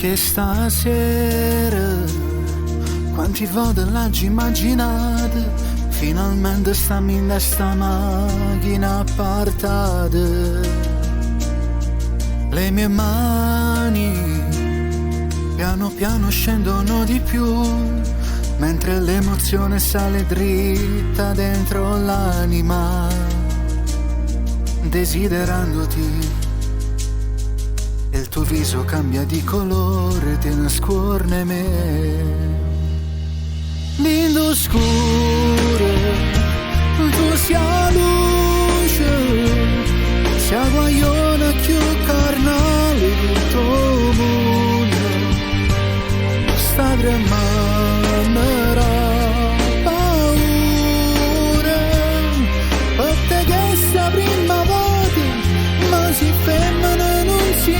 Che stasera, quanti volte l'hai immaginata, finalmente stiamo in questa macchina appartata. Le mie mani piano piano scendono di più, mentre l'emozione sale dritta dentro l'anima, desiderandoti. E il tuo viso cambia di colore, te ne scorne me. Lindo scuro, tu sia luce, sia guaiona più carnale del tuo mondo. Sta tremando paura, per te che sta prima volta, ma si femmina non si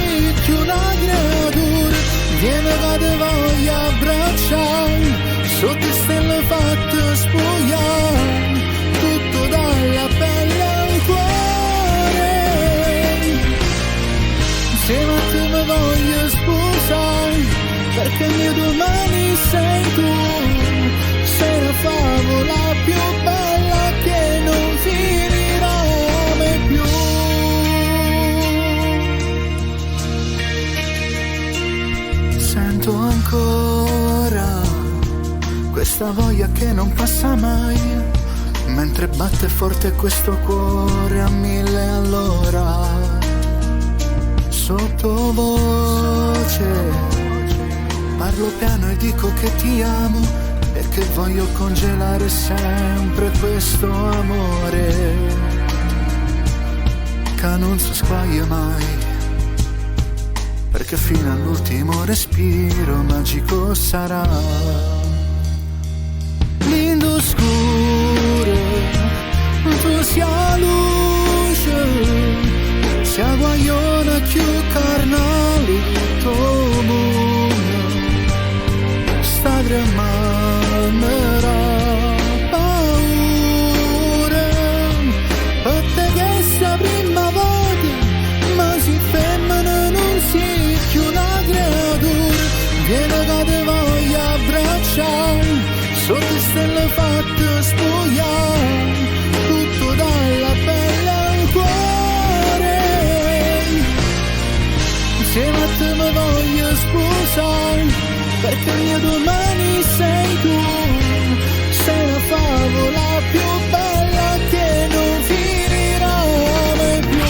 più una creatura. Viene che te voglio abbracciare, sotto stelle fatte spogliare, tutto dalla pelle al cuore. Insieme a te mi voglio sposare, perché il mio domani sei tu. Sei la favola più bella che non finirà mai più. Sento ancora questa voglia che non passa mai, mentre batte forte questo cuore a 1000 all'ora. Sottovoce parlo piano e dico che ti amo e che voglio congelare sempre questo amore che non si squaglia mai, perché fino all'ultimo respiro magico sarà. Lindo scuro, tu sia luce, sia guaiona più carnale del tuo mondo. Sta tremando paura, per te che sta prima volta, ma si femmina non si più una creatura. Viene che te voglio abbracciare, sotto stelle fatte spogliare, tutto dalla pelle al cuore. Insieme a te mi voglio sposare, perché il mio domani sei tu. Sei la favola più bella che non finirà mai più.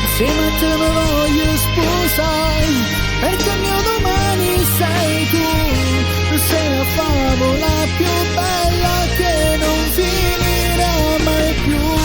Insieme a te mi voglio sposare, perché il mio domani sei tu. Sei la favola più bella che non finirà mai più.